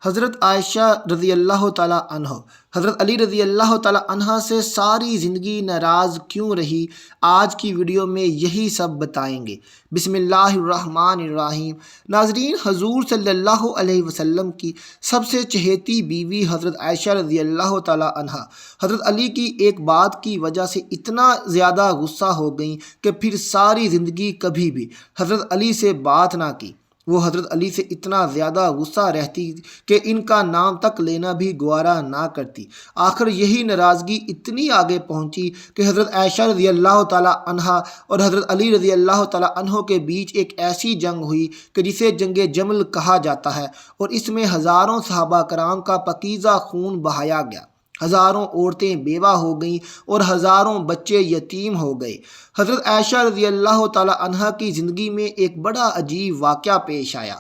حضرت عائشہ رضی اللہ تعالیٰ عنہ حضرت علی رضی اللہ تعالیٰ عنہ سے ساری زندگی ناراض کیوں رہی؟ آج کی ویڈیو میں یہی سب بتائیں گے۔ بسم اللہ الرحمن الرحیم۔ ناظرین، حضور صلی اللہ علیہ وسلم کی سب سے چہیتی بیوی حضرت عائشہ رضی اللہ تعالیٰ عنہ حضرت علی کی ایک بات کی وجہ سے اتنا زیادہ غصہ ہو گئیں کہ پھر ساری زندگی کبھی بھی حضرت علی سے بات نہ کی۔ وہ حضرت علی سے اتنا زیادہ غصہ رہتی کہ ان کا نام تک لینا بھی گوارا نہ کرتی۔ آخر یہی ناراضگی اتنی آگے پہنچی کہ حضرت عائشہ رضی اللہ تعالیٰ عنہا اور حضرت علی رضی اللہ تعالیٰ عنہ کے بیچ ایک ایسی جنگ ہوئی کہ جسے جنگ جمل کہا جاتا ہے، اور اس میں ہزاروں صحابہ کرام کا پاکیزہ خون بہایا گیا۔ ہزاروں عورتیں بیوہ ہو گئیں اور ہزاروں بچے یتیم ہو گئے۔ حضرت عائشہ رضی اللہ تعالیٰ عنہا کی زندگی میں ایک بڑا عجیب واقعہ پیش آیا۔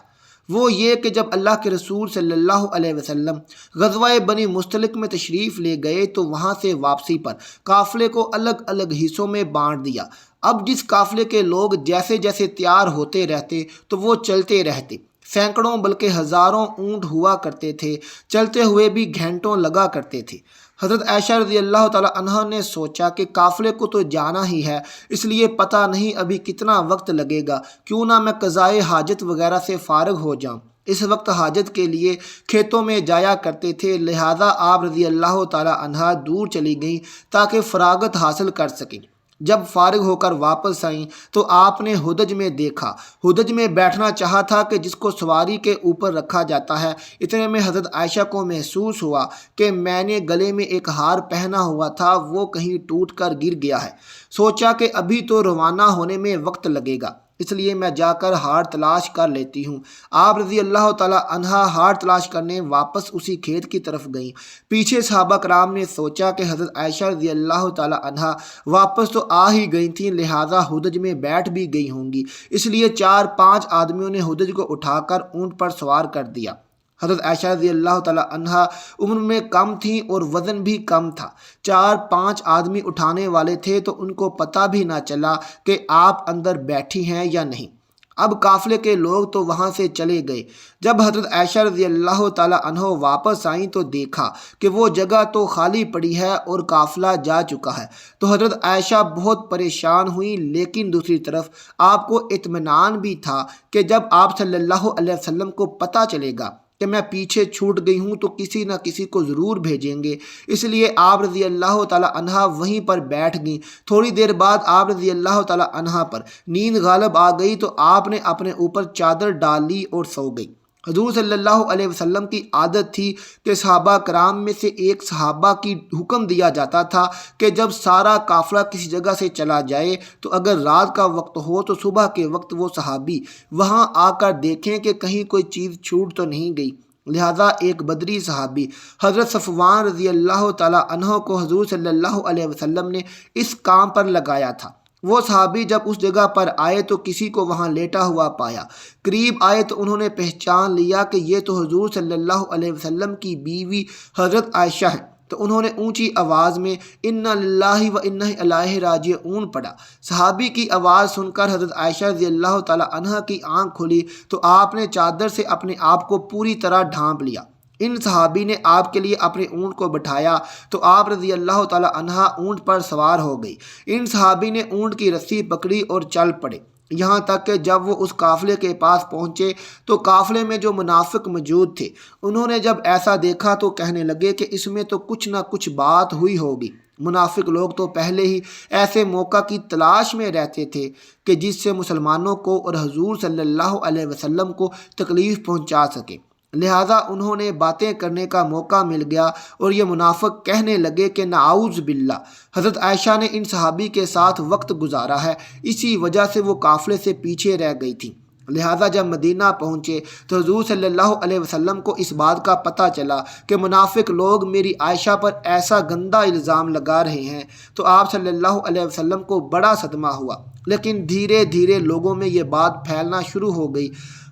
وہ یہ کہ جب اللہ کے رسول صلی اللہ علیہ وسلم غزوہ بنی مستلق میں تشریف لے گئے تو وہاں سے واپسی پر قافلے کو الگ الگ حصوں میں بانٹ دیا۔ اب جس قافلے کے لوگ جیسے جیسے تیار ہوتے رہتے تو وہ چلتے رہتے۔ سینکڑوں بلکہ ہزاروں اونٹ ہوا کرتے تھے، چلتے ہوئے بھی گھنٹوں لگا کرتے تھے۔ حضرت عائشہ رضی اللہ تعالیٰ عنہ نے سوچا کہ قافلے کو تو جانا ہی ہے، اس لیے پتہ نہیں ابھی کتنا وقت لگے گا، کیوں نہ میں قضائے حاجت وغیرہ سے فارغ ہو جاؤں۔ اس وقت حاجت کے لیے کھیتوں میں جایا کرتے تھے، لہٰذا آپ رضی اللہ تعالیٰ عنہ دور چلی گئیں تاکہ فراغت حاصل کر سکیں۔ جب فارغ ہو کر واپس آئیں تو آپ نے ہودج میں دیکھا۔ ہودج میں بیٹھنا چاہا تھا کہ جس کو سواری کے اوپر رکھا جاتا ہے۔ اتنے میں حضرت عائشہ کو محسوس ہوا کہ میں نے گلے میں ایک ہار پہنا ہوا تھا، وہ کہیں ٹوٹ کر گر گیا ہے۔ سوچا کہ ابھی تو روانہ ہونے میں وقت لگے گا، اس لیے میں جا کر ہار تلاش کر لیتی ہوں۔ آپ رضی اللہ تعالیٰ عنہ ہار تلاش کرنے واپس اسی کھیت کی طرف گئیں۔ پیچھے صحابہ کرام نے سوچا کہ حضرت عائشہ رضی اللہ تعالیٰ عنہ واپس تو آ ہی گئی تھیں، لہٰذا ہودج میں بیٹھ بھی گئی ہوں گی، اس لیے 4-5 آدمیوں نے ہودج کو اٹھا کر اونٹ پر سوار کر دیا۔ حضرت عائشہ رضی اللہ تعالیٰ عنہ عمر میں کم تھیں اور وزن بھی کم تھا۔ 4-5 آدمی اٹھانے والے تھے تو ان کو پتہ بھی نہ چلا کہ آپ اندر بیٹھی ہیں یا نہیں۔ اب قافلے کے لوگ تو وہاں سے چلے گئے۔ جب حضرت عائشہ رضی اللہ تعالیٰ عنہ واپس آئیں تو دیکھا کہ وہ جگہ تو خالی پڑی ہے اور قافلہ جا چکا ہے، تو حضرت عائشہ بہت پریشان ہوئیں، لیکن دوسری طرف آپ کو اطمینان بھی تھا کہ جب آپ صلی اللہ علیہ وسلم کو پتہ چلے گا کہ میں پیچھے چھوٹ گئی ہوں تو کسی نہ کسی کو ضرور بھیجیں گے، اس لیے آپ رضی اللہ تعالیٰ عنہ وہیں پر بیٹھ گئیں۔ تھوڑی دیر بعد آپ رضی اللہ تعالیٰ عنہ پر نیند غالب آ گئی تو آپ نے اپنے اوپر چادر ڈال لی اور سو گئی۔ حضور صلی اللہ علیہ وسلم کی عادت تھی کہ صحابہ کرام میں سے ایک صحابہ کی حکم دیا جاتا تھا کہ جب سارا قافلہ کسی جگہ سے چلا جائے تو اگر رات کا وقت ہو تو صبح کے وقت وہ صحابی وہاں آ کر دیکھیں کہ کہیں کوئی چیز چھوٹ تو نہیں گئی۔ لہٰذا ایک بدری صحابی حضرت صفوان رضی اللہ تعالیٰ عنہ کو حضور صلی اللہ علیہ وسلم نے اس کام پر لگایا تھا۔ وہ صحابی جب اس جگہ پر آئے تو کسی کو وہاں لیٹا ہوا پایا۔ قریب آئے تو انہوں نے پہچان لیا کہ یہ تو حضور صلی اللہ علیہ وسلم کی بیوی حضرت عائشہ ہیں، تو انہوں نے اونچی آواز میں انا للہ و انا الیہ راجعون پڑھا۔ صحابی کی آواز سن کر حضرت عائشہ رضی اللہ تعالیٰ عنہ کی آنکھ کھلی تو آپ نے چادر سے اپنے آپ کو پوری طرح ڈھانپ لیا۔ ان صحابی نے آپ کے لیے اپنے اونٹ کو بٹھایا تو آپ رضی اللہ تعالیٰ عنہ اونٹ پر سوار ہو گئی۔ ان صحابی نے اونٹ کی رسی پکڑی اور چل پڑے، یہاں تک کہ جب وہ اس قافلے کے پاس پہنچے تو قافلے میں جو منافق موجود تھے انہوں نے جب ایسا دیکھا تو کہنے لگے کہ اس میں تو کچھ نہ کچھ بات ہوئی ہوگی۔ منافق لوگ تو پہلے ہی ایسے موقع کی تلاش میں رہتے تھے کہ جس سے مسلمانوں کو اور حضور صلی اللہ علیہ وسلم کو تکلیف پہنچا سکے، لہٰذا انہوں نے باتیں کرنے کا موقع مل گیا اور یہ منافق کہنے لگے کہ نعوذ باللہ، حضرت عائشہ نے ان صحابی کے ساتھ وقت گزارا ہے، اسی وجہ سے وہ قافلے سے پیچھے رہ گئی تھی۔ لہٰذا جب مدینہ پہنچے تو حضور صلی اللہ علیہ وسلم کو اس بات کا پتہ چلا کہ منافق لوگ میری عائشہ پر ایسا گندا الزام لگا رہے ہیں، تو آپ صلی اللہ علیہ وسلم کو بڑا صدمہ ہوا، لیکن دھیرے دھیرے لوگوں میں یہ بات پھیلنا شروع ہو گئی۔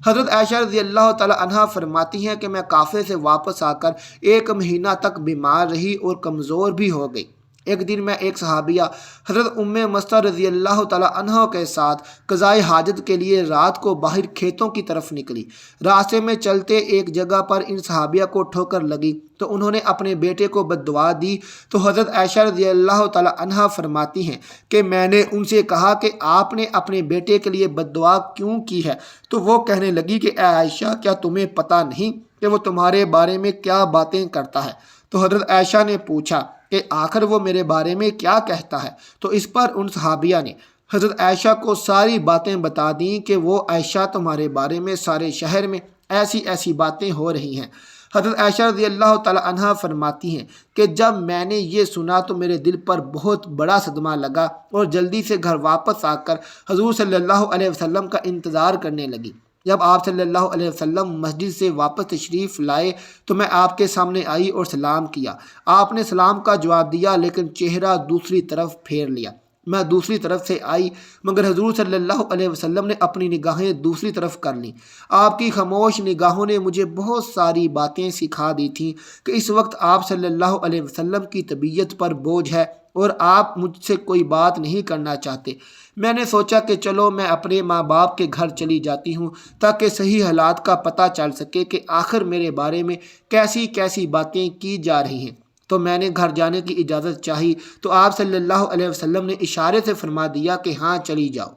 حضرت عائشہ رضی اللہ تعالیٰ عنہ فرماتی ہیں کہ میں قافلے سے واپس آ کر 1 مہینہ تک بیمار رہی اور کمزور بھی ہو گئی۔ ایک دن میں ایک صحابیہ حضرت ام مستہ رضی اللہ تعالی عنہ کے ساتھ قضائے حاجت کے لیے رات کو باہر کھیتوں کی طرف نکلی۔ راستے میں چلتے ایک جگہ پر ان صحابیہ کو ٹھوکر لگی تو انہوں نے اپنے بیٹے کو بد دعا دی، تو حضرت عائشہ رضی اللہ تعالی عنہ فرماتی ہیں کہ میں نے ان سے کہا کہ آپ نے اپنے بیٹے کے لیے بد دعا کیوں کی ہے؟ تو وہ کہنے لگی کہ اے عائشہ، کیا تمہیں پتہ نہیں کہ وہ تمہارے بارے میں کیا باتیں کرتا ہے؟ تو حضرت عائشہ نے پوچھا کہ آخر وہ میرے بارے میں کیا کہتا ہے؟ تو اس پر ان صحابیہ نے حضرت عائشہ کو ساری باتیں بتا دیں کہ وہ عائشہ تمہارے بارے میں سارے شہر میں ایسی ایسی باتیں ہو رہی ہیں۔ حضرت عائشہ رضی اللہ تعالی عنہ فرماتی ہیں کہ جب میں نے یہ سنا تو میرے دل پر بہت بڑا صدمہ لگا اور جلدی سے گھر واپس آ کر حضور صلی اللہ علیہ وسلم کا انتظار کرنے لگی۔ جب آپ صلی اللہ علیہ وسلم مسجد سے واپس تشریف لائے تو میں آپ کے سامنے آئی اور سلام کیا۔ آپ نے سلام کا جواب دیا لیکن چہرہ دوسری طرف پھیر لیا۔ میں دوسری طرف سے آئی مگر حضور صلی اللہ علیہ وسلم نے اپنی نگاہیں دوسری طرف کر لیں۔ آپ کی خاموش نگاہوں نے مجھے بہت ساری باتیں سکھا دی تھیں کہ اس وقت آپ صلی اللہ علیہ وسلم کی طبیعت پر بوجھ ہے اور آپ مجھ سے کوئی بات نہیں کرنا چاہتے۔ میں نے سوچا کہ چلو میں اپنے ماں باپ کے گھر چلی جاتی ہوں تاکہ صحیح حالات کا پتہ چل سکے کہ آخر میرے بارے میں کیسی کیسی باتیں کی جا رہی ہیں۔ تو میں نے گھر جانے کی اجازت چاہی تو آپ صلی اللہ علیہ وسلم نے اشارے سے فرما دیا کہ ہاں چلی جاؤ۔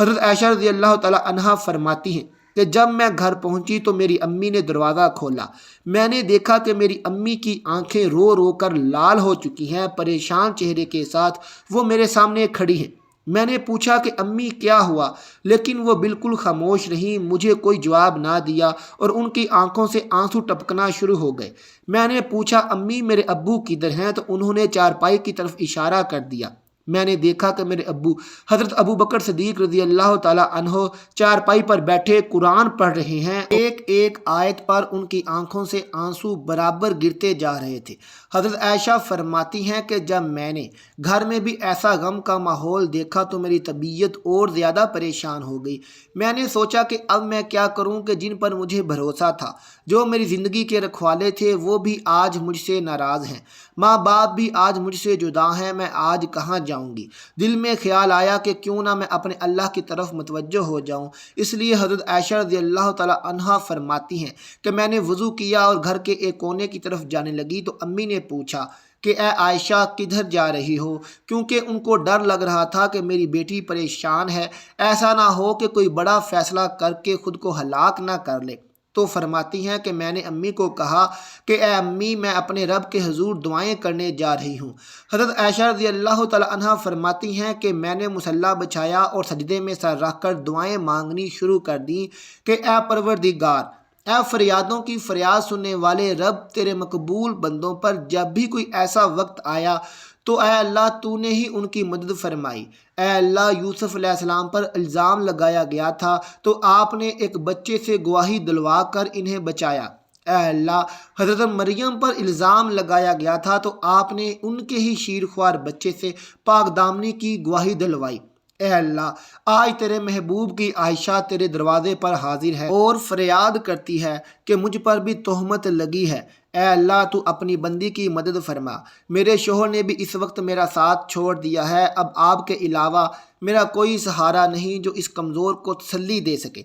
حضرت عائشہ رضی اللہ تعالی عنہا فرماتی ہیں کہ جب میں گھر پہنچی تو میری امی نے دروازہ کھولا۔ میں نے دیکھا کہ میری امی کی آنکھیں رو رو کر لال ہو چکی ہیں، پریشان چہرے کے ساتھ وہ میرے سامنے کھڑی ہیں۔ میں نے پوچھا کہ امی کیا ہوا، لیکن وہ بالکل خاموش رہیں، مجھے کوئی جواب نہ دیا اور ان کی آنکھوں سے آنسو ٹپکنا شروع ہو گئے۔ میں نے پوچھا امی میرے ابو کدھر ہیں؟ تو انہوں نے چارپائی کی طرف اشارہ کر دیا۔ میں نے دیکھا کہ میرے ابو حضرت ابو بکر صدیق رضی اللہ تعالی عنہ چارپائی پر بیٹھے قرآن پڑھ رہے ہیں، ایک ایک آیت پر ان کی آنکھوں سے آنسو برابر گرتے جا رہے تھے۔ حضرت عائشہ فرماتی ہیں کہ جب میں نے گھر میں بھی ایسا غم کا ماحول دیکھا تو میری طبیعت اور زیادہ پریشان ہو گئی۔ میں نے سوچا کہ اب میں کیا کروں کہ جن پر مجھے بھروسہ تھا، جو میری زندگی کے رکھوالے تھے، وہ بھی آج مجھ سے ناراض ہیں، ماں باپ بھی آج مجھ سے جدا ہیں، میں آج کہاں جاؤں گی؟ دل میں خیال آیا کہ کیوں نہ میں اپنے اللہ کی طرف متوجہ ہو جاؤں۔ اس لیے حضرت عائشہ رضی اللہ تعالی عنہا فرماتی ہیں کہ میں نے وضو کیا اور گھر کے ایک کونے کی طرف جانے لگی تو امی نے پوچھا کہ اے عائشہ کدھر جا رہی ہو؟ کیونکہ ان کو ڈر لگ رہا تھا کہ میری بیٹی پریشان ہے، ایسا نہ ہو کہ کوئی بڑا فیصلہ کر کے خود کو ہلاک نہ کر لے۔ تو فرماتی ہیں کہ میں نے امی کو کہا کہ اے امی میں اپنے رب کے حضور دعائیں کرنے جا رہی ہوں۔ حضرت عائشہ رضی اللہ تعالی عنہا فرماتی ہیں کہ میں نے مصلی بچھایا اور سجدے میں سر رکھ کر دعائیں مانگنی شروع کر دیں کہ اے پروردگار، اے فریادوں کی فریاد سننے والے رب، تیرے مقبول بندوں پر جب بھی کوئی ایسا وقت آیا تو اے اللہ تو نے ہی ان کی مدد فرمائی۔ اے اللہ، یوسف علیہ السلام پر الزام لگایا گیا تھا تو آپ نے ایک بچے سے گواہی دلوا کر انہیں بچایا۔ اے اللہ، حضرت مریم پر الزام لگایا گیا تھا تو آپ نے ان کے ہی شیرخوار بچے سے پاک دامنی کی گواہی دلوائی۔ اے اللہ، آج تیرے محبوب کی عائشہ تیرے دروازے پر حاضر ہے اور فریاد کرتی ہے کہ مجھ پر بھی تہمت لگی ہے۔ اے اللہ، تو اپنی بندی کی مدد فرما۔ میرے شوہر نے بھی اس وقت میرا ساتھ چھوڑ دیا ہے، اب آپ کے علاوہ میرا کوئی سہارا نہیں جو اس کمزور کو تسلی دے سکے۔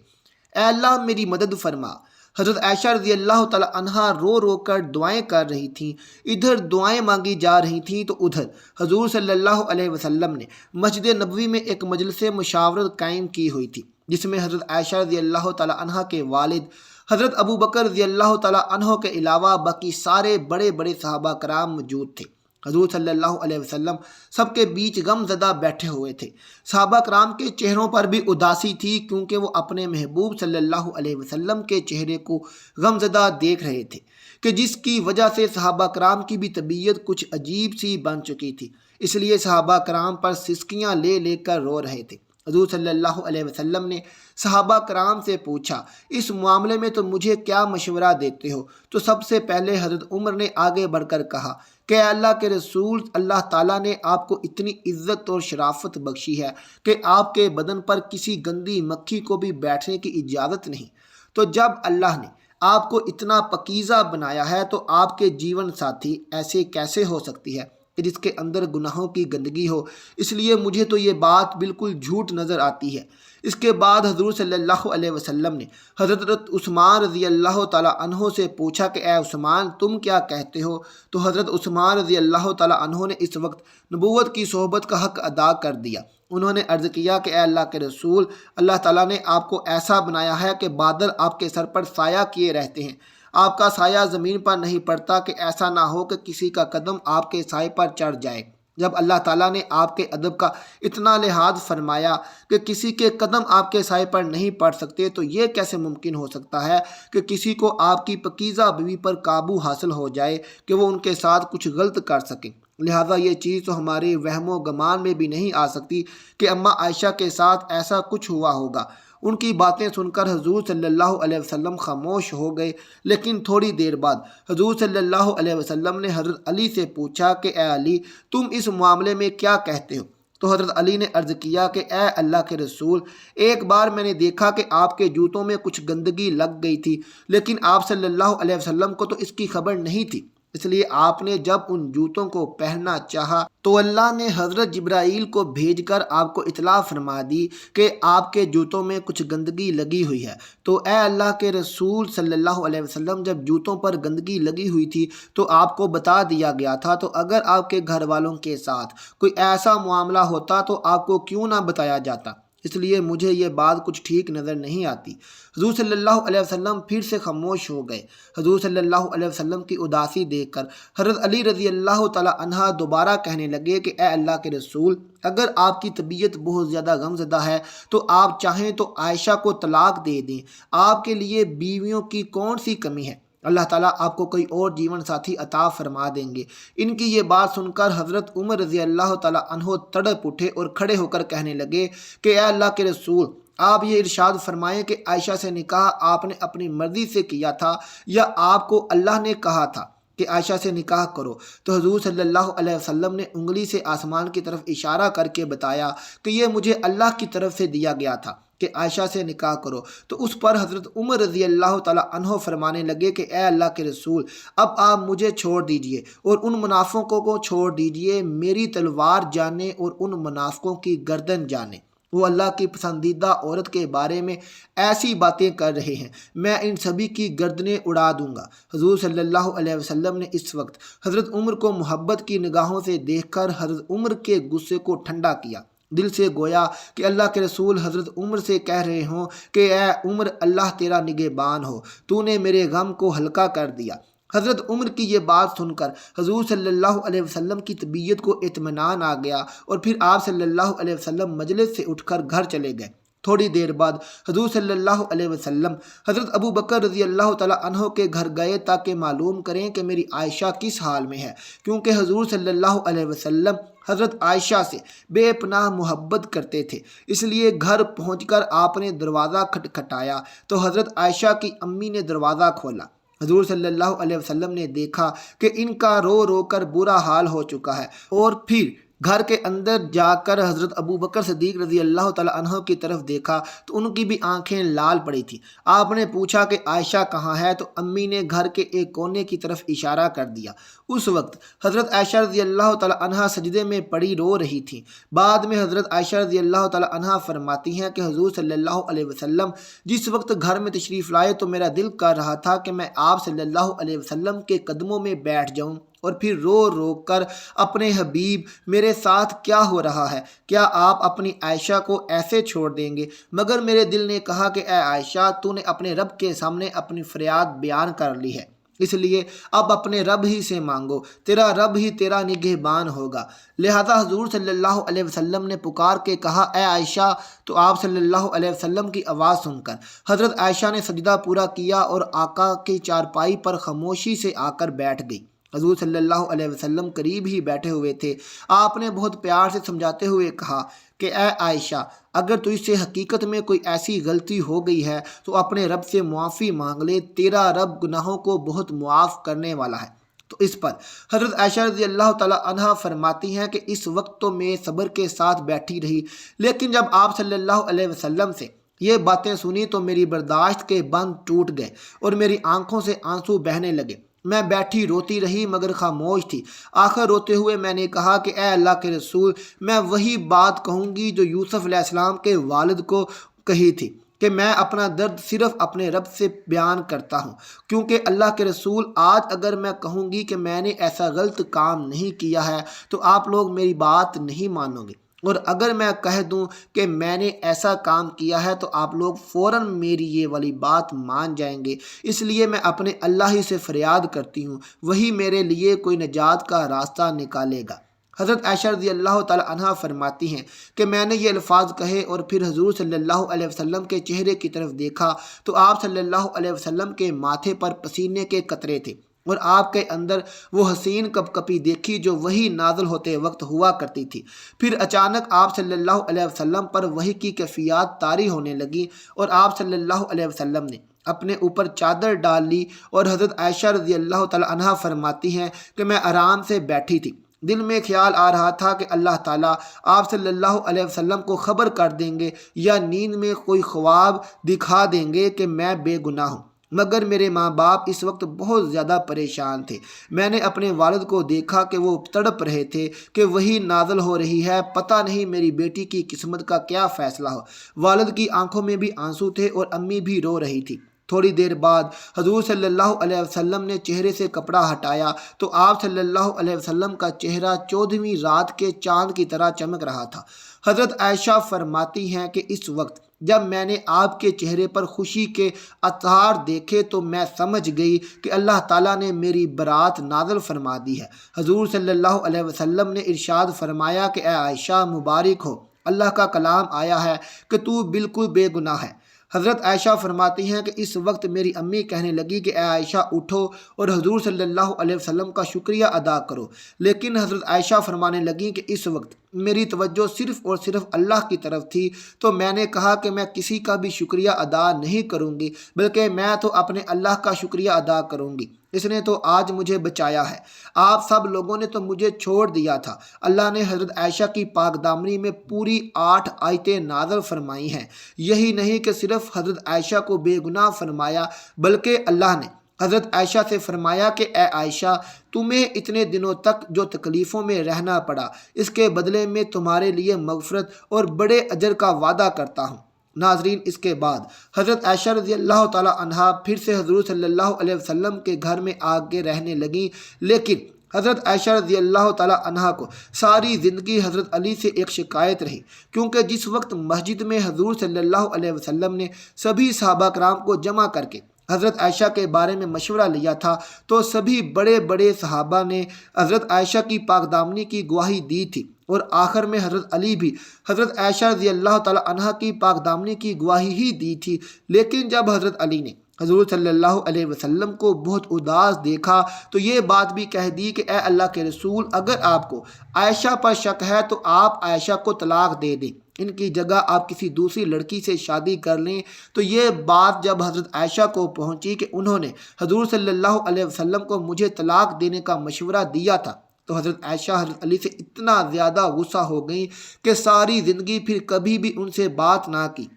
اے اللہ، میری مدد فرما۔ حضرت عائشہ رضی اللہ تعالی عنہا رو رو کر دعائیں کر رہی تھیں، ادھر دعائیں مانگی جا رہی تھیں تو ادھر حضور صلی اللہ علیہ وسلم نے مسجد نبوی میں ایک مجلس مشاورت قائم کی ہوئی تھی، جس میں حضرت عائشہ رضی اللہ تعالی عنہا کے والد حضرت ابو بکر رضی اللہ تعالی عنہ کے علاوہ باقی سارے بڑے بڑے صحابہ کرام موجود تھے۔ حضور صلی اللہ علیہ وسلم سب کے بیچ غم زدہ بیٹھے ہوئے تھے۔ صحابہ کرام کے چہروں پر بھی اداسی تھی کیونکہ وہ اپنے محبوب صلی اللہ علیہ وسلم کے چہرے کو غم زدہ دیکھ رہے تھے کہ جس کی وجہ سے صحابہ کرام کی بھی طبیعت کچھ عجیب سی بن چکی تھی، اس لیے صحابہ کرام پر سسکیاں لے لے کر رو رہے تھے۔ حضور صلی اللہ علیہ وسلم نے صحابہ کرام سے پوچھا اس معاملے میں تم مجھے کیا مشورہ دیتے ہو؟ تو سب سے پہلے حضرت عمر نے آگے بڑھ کر کہا کہ اللہ کے رسول، اللہ تعالیٰ نے آپ کو اتنی عزت اور شرافت بخشی ہے کہ آپ کے بدن پر کسی گندی مکھی کو بھی بیٹھنے کی اجازت نہیں، تو جب اللہ نے آپ کو اتنا پاکیزہ بنایا ہے تو آپ کے جیون ساتھی ایسے کیسے ہو سکتی ہے؟ جس کے اندر گناہوں کی گندگی ہو، اس لیے مجھے تو یہ بات بالکل جھوٹ نظر آتی ہے۔ اس کے بعد حضور صلی اللہ علیہ وسلم نے حضرت عثمان رضی اللہ تعالیٰ عنہ سے پوچھا کہ اے عثمان تم کیا کہتے ہو؟ تو حضرت عثمان رضی اللہ تعالیٰ عنہ نے اس وقت نبوت کی صحبت کا حق ادا کر دیا۔ انہوں نے عرض کیا کہ اے اللہ کے رسول، اللہ تعالیٰ نے آپ کو ایسا بنایا ہے کہ بادل آپ کے سر پر سایہ کیے رہتے ہیں، آپ کا سایہ زمین پر نہیں پڑتا کہ ایسا نہ ہو کہ کسی کا قدم آپ کے سائے پر چڑھ جائے۔ جب اللہ تعالیٰ نے آپ کے ادب کا اتنا لحاظ فرمایا کہ کسی کے قدم آپ کے سائے پر نہیں پڑ سکتے، تو یہ کیسے ممکن ہو سکتا ہے کہ کسی کو آپ کی پاکیزہ بیوی پر قابو حاصل ہو جائے کہ وہ ان کے ساتھ کچھ غلط کر سکے؟ لہٰذا یہ چیز تو ہمارے وہم و گمان میں بھی نہیں آ سکتی کہ اماں عائشہ کے ساتھ ایسا کچھ ہوا ہوگا۔ ان کی باتیں سن کر حضور صلی اللہ علیہ وسلم خاموش ہو گئے، لیکن تھوڑی دیر بعد حضور صلی اللہ علیہ وسلم نے حضرت علی سے پوچھا کہ اے علی تم اس معاملے میں کیا کہتے ہو؟ تو حضرت علی نے عرض کیا کہ اے اللہ کے رسول، ایک بار میں نے دیکھا کہ آپ کے جوتوں میں کچھ گندگی لگ گئی تھی، لیکن آپ صلی اللہ علیہ وسلم کو تو اس کی خبر نہیں تھی، اس لیے آپ نے جب ان جوتوں کو پہننا چاہا تو اللہ نے حضرت جبرائیل کو بھیج کر آپ کو اطلاع فرما دی کہ آپ کے جوتوں میں کچھ گندگی لگی ہوئی ہے۔ تو اے اللہ کے رسول صلی اللہ علیہ وسلم، جب جوتوں پر گندگی لگی ہوئی تھی تو آپ کو بتا دیا گیا تھا، تو اگر آپ کے گھر والوں کے ساتھ کوئی ایسا معاملہ ہوتا تو آپ کو کیوں نہ بتایا جاتا؟ اس لیے مجھے یہ بات کچھ ٹھیک نظر نہیں آتی۔ حضور صلی اللہ علیہ وسلم پھر سے خاموش ہو گئے۔ حضور صلی اللہ علیہ وسلم کی اداسی دیکھ کر حضرت علی رضی اللہ تعالیٰ عنہ دوبارہ کہنے لگے کہ اے اللہ کے رسول، اگر آپ کی طبیعت بہت زیادہ غمزدہ ہے تو آپ چاہیں تو عائشہ کو طلاق دے دیں، آپ کے لیے بیویوں کی کون سی کمی ہے؟ اللہ تعالیٰ آپ کو کوئی اور جیون ساتھی عطا فرما دیں گے۔ ان کی یہ بات سن کر حضرت عمر رضی اللہ تعالیٰ عنہ تڑپ اٹھے اور کھڑے ہو کر کہنے لگے کہ اے اللہ کے رسول، آپ یہ ارشاد فرمائیں کہ عائشہ سے نکاح آپ نے اپنی مرضی سے کیا تھا یا آپ کو اللہ نے کہا تھا کہ عائشہ سے نکاح کرو؟ تو حضور صلی اللہ علیہ وسلم نے انگلی سے آسمان کی طرف اشارہ کر کے بتایا کہ یہ مجھے اللہ کی طرف سے دیا گیا تھا کہ عائشہ سے نکاح کرو۔ تو اس پر حضرت عمر رضی اللہ تعالیٰ عنہ فرمانے لگے کہ اے اللہ کے رسول، اب آپ مجھے چھوڑ دیجئے اور ان منافقوں کو چھوڑ دیجئے، میری تلوار جانے اور ان منافقوں کی گردن جانے۔ وہ اللہ کی پسندیدہ عورت کے بارے میں ایسی باتیں کر رہے ہیں، میں ان سبھی کی گردنیں اڑا دوں گا۔ حضور صلی اللہ علیہ وسلم نے اس وقت حضرت عمر کو محبت کی نگاہوں سے دیکھ کر حضرت عمر کے غصے کو ٹھنڈا کیا، دل سے گویا کہ اللہ کے رسول حضرت عمر سے کہہ رہے ہوں کہ اے عمر، اللہ تیرا نگہبان ہو، تو نے میرے غم کو ہلکا کر دیا۔ حضرت عمر کی یہ بات سن کر حضور صلی اللہ علیہ وسلم کی طبیعت کو اطمینان آ گیا اور پھر آپ صلی اللہ علیہ وسلم مجلس سے اٹھ کر گھر چلے گئے۔ تھوڑی دیر بعد حضور صلی اللہ علیہ وسلم حضرت ابو بکر رضی اللہ تعالیٰ عنہ کے گھر گئے تاکہ معلوم کریں کہ میری عائشہ کس حال میں ہے، کیونکہ حضور صلی اللہ علیہ وسلم حضرت عائشہ سے بے پناہ محبت کرتے تھے۔ اس لیے گھر پہنچ کر آپ نے دروازہ کھٹکھٹایا تو حضرت عائشہ کی امی نے دروازہ کھولا۔ حضور صلی اللہ علیہ وسلم نے دیکھا کہ ان کا رو رو کر برا حال ہو چکا ہے، اور پھر گھر کے اندر جا کر حضرت ابو بکر صدیق رضی اللہ تعالیٰ عنہ کی طرف دیکھا تو ان کی بھی آنکھیں لال پڑی تھیں۔ آپ نے پوچھا کہ عائشہ کہاں ہے؟ تو امی نے گھر کے ایک کونے کی طرف اشارہ کر دیا۔ اس وقت حضرت عائشہ رضی اللہ تعالیٰ عنہ سجدے میں پڑی رو رہی تھیں۔ بعد میں حضرت عائشہ رضی اللہ تعالیٰ عنہ فرماتی ہیں کہ حضور صلی اللہ علیہ وسلم جس وقت گھر میں تشریف لائے تو میرا دل کر رہا تھا کہ میں آپ صلی اللہ علیہ وسلم کے قدموں میں بیٹھ جاؤں اور پھر رو رو کر اپنے حبیب، میرے ساتھ کیا ہو رہا ہے؟ کیا آپ اپنی عائشہ کو ایسے چھوڑ دیں گے؟ مگر میرے دل نے کہا کہ اے عائشہ، تو نے اپنے رب کے سامنے اپنی فریاد بیان کر لی ہے، اس لیے اب اپنے رب ہی سے مانگو، تیرا رب ہی تیرا نگہبان ہوگا۔ لہذا حضور صلی اللہ علیہ وسلم نے پکار کے کہا اے عائشہ، تو آپ صلی اللہ علیہ وسلم کی آواز سن کر حضرت عائشہ نے سجدہ پورا کیا اور آقا کی چارپائی پر خاموشی سے آ کر بیٹھ گئی۔ حضور صلی اللہ علیہ وسلم قریب ہی بیٹھے ہوئے تھے۔ آپ نے بہت پیار سے سمجھاتے ہوئے کہا کہ اے عائشہ، اگر تجھ سے حقیقت میں کوئی ایسی غلطی ہو گئی ہے تو اپنے رب سے معافی مانگ لے، تیرا رب گناہوں کو بہت معاف کرنے والا ہے۔ تو اس پر حضرت عائشہ رضی اللہ تعالیٰ عنہ فرماتی ہیں کہ اس وقت تو میں صبر کے ساتھ بیٹھی رہی، لیکن جب آپ صلی اللہ علیہ وسلم سے یہ باتیں سنی تو میری برداشت کے بند ٹوٹ گئے اور میری آنکھوں سے آنسو بہنے لگے۔ میں بیٹھی روتی رہی مگر خاموش تھی۔ آخر روتے ہوئے میں نے کہا کہ اے اللہ کے رسول، میں وہی بات کہوں گی جو یوسف علیہ السلام کے والد کو کہی تھی کہ میں اپنا درد صرف اپنے رب سے بیان کرتا ہوں، کیونکہ اللہ کے رسول آج اگر میں کہوں گی کہ میں نے ایسا غلط کام نہیں کیا ہے تو آپ لوگ میری بات نہیں مانو گے، اور اگر میں کہہ دوں کہ میں نے ایسا کام کیا ہے تو آپ لوگ فوراً میری یہ والی بات مان جائیں گے۔ اس لیے میں اپنے اللہ ہی سے فریاد کرتی ہوں، وہی میرے لیے کوئی نجات کا راستہ نکالے گا۔ حضرت عائشہ رضی اللہ تعالی عنہا فرماتی ہیں کہ میں نے یہ الفاظ کہے اور پھر حضور صلی اللہ علیہ وسلم کے چہرے کی طرف دیکھا تو آپ صلی اللہ علیہ وسلم کے ماتھے پر پسینے کے قطرے تھے، اور آپ کے اندر وہ حسین کپ کپی دیکھی جو وہی نازل ہوتے وقت ہوا کرتی تھی۔ پھر اچانک آپ صلی اللہ علیہ وسلم پر وحی کی کیفیات طاری ہونے لگی اور آپ صلی اللہ علیہ وسلم نے اپنے اوپر چادر ڈال لی، اور حضرت عائشہ رضی اللہ تعالی عنہا فرماتی ہیں کہ میں آرام سے بیٹھی تھی، دل میں خیال آ رہا تھا کہ اللہ تعالیٰ آپ صلی اللہ علیہ وسلم کو خبر کر دیں گے یا نیند میں کوئی خواب دکھا دیں گے کہ میں بے گناہ ہوں، مگر میرے ماں باپ اس وقت بہت زیادہ پریشان تھے۔ میں نے اپنے والد کو دیکھا کہ وہ تڑپ رہے تھے کہ وہی نازل ہو رہی ہے، پتہ نہیں میری بیٹی کی قسمت کا کیا فیصلہ ہو۔ والد کی آنکھوں میں بھی آنسو تھے اور امی بھی رو رہی تھی۔ تھوڑی دیر بعد حضور صلی اللہ علیہ وسلم نے چہرے سے کپڑا ہٹایا تو آپ صلی اللہ علیہ وسلم کا چہرہ 14ویں رات کے چاند کی طرح چمک رہا تھا۔ حضرت عائشہ فرماتی ہیں کہ اس وقت جب میں نے آپ کے چہرے پر خوشی کے اثار دیکھے تو میں سمجھ گئی کہ اللہ تعالیٰ نے میری برات نازل فرما دی ہے۔ حضور صلی اللہ علیہ وسلم نے ارشاد فرمایا کہ اے عائشہ مبارک ہو، اللہ کا کلام آیا ہے کہ تو بالکل بے گناہ ہے۔ حضرت عائشہ فرماتی ہیں کہ اس وقت میری امی کہنے لگی کہ اے عائشہ اٹھو اور حضور صلی اللہ علیہ وسلم کا شکریہ ادا کرو، لیکن حضرت عائشہ فرمانے لگیں کہ اس وقت میری توجہ صرف اور صرف اللہ کی طرف تھی، تو میں نے کہا کہ میں کسی کا بھی شکریہ ادا نہیں کروں گی، بلکہ میں تو اپنے اللہ کا شکریہ ادا کروں گی، اس نے تو آج مجھے بچایا ہے، آپ سب لوگوں نے تو مجھے چھوڑ دیا تھا۔ اللہ نے حضرت عائشہ کی پاک دامنی میں پوری 8 آیتیں نازل فرمائی ہیں۔ یہی نہیں کہ صرف حضرت عائشہ کو بے گناہ فرمایا، بلکہ اللہ نے حضرت عائشہ سے فرمایا کہ اے عائشہ، تمہیں اتنے دنوں تک جو تکلیفوں میں رہنا پڑا، اس کے بدلے میں تمہارے لیے مغفرت اور بڑے اجر کا وعدہ کرتا ہوں۔ ناظرین، اس کے بعد حضرت عائشہ رضی اللہ تعالی عنہا پھر سے حضور صلی اللہ علیہ وسلم کے گھر میں آگے رہنے لگیں، لیکن حضرت عائشہ رضی اللہ تعالی عنہا کو ساری زندگی حضرت علی سے ایک شکایت رہی، کیونکہ جس وقت مسجد میں حضور صلی اللہ علیہ وسلم نے سبھی صحابہ کرام کو جمع کر کے حضرت عائشہ کے بارے میں مشورہ لیا تھا تو سبھی بڑے بڑے صحابہ نے حضرت عائشہ کی پاک دامنی کی گواہی دی تھی، اور آخر میں حضرت علی بھی حضرت عائشہ رضی اللہ تعالی عنہا کی پاک دامنی کی گواہی ہی دی تھی۔ لیکن جب حضرت علی نے حضور صلی اللہ علیہ وسلم کو بہت اداس دیکھا تو یہ بات بھی کہہ دی کہ اے اللہ کے رسول، اگر آپ کو عائشہ پر شک ہے تو آپ عائشہ کو طلاق دے دیں، ان کی جگہ آپ کسی دوسری لڑکی سے شادی کر لیں۔ تو یہ بات جب حضرت عائشہ کو پہنچی کہ انہوں نے حضور صلی اللہ علیہ وسلم کو مجھے طلاق دینے کا مشورہ دیا تھا، تو حضرت عائشہ حضرت علی سے اتنا زیادہ غصہ ہو گئیں کہ ساری زندگی پھر کبھی بھی ان سے بات نہ کی۔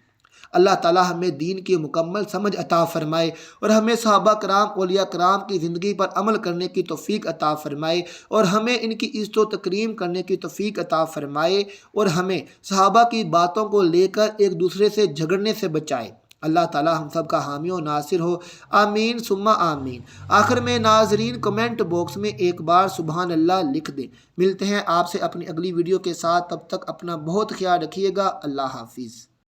اللہ تعالیٰ ہمیں دین کی مکمل سمجھ عطا فرمائے اور ہمیں صحابہ کرام اولیاء کرام کی زندگی پر عمل کرنے کی توفیق عطا فرمائے اور ہمیں ان کی عزت و تکریم کرنے کی توفیق عطا فرمائے اور ہمیں صحابہ کی باتوں کو لے کر ایک دوسرے سے جھگڑنے سے بچائے۔ اللہ تعالیٰ ہم سب کا حامی و ناصر ہو، آمین ثم آمین۔ آخر میں ناظرین کمنٹ باکس میں ایک بار سبحان اللہ لکھ دیں۔ ملتے ہیں آپ سے اپنی اگلی ویڈیو کے ساتھ، تب تک اپنا بہت خیال رکھیے گا۔ اللہ حافظ۔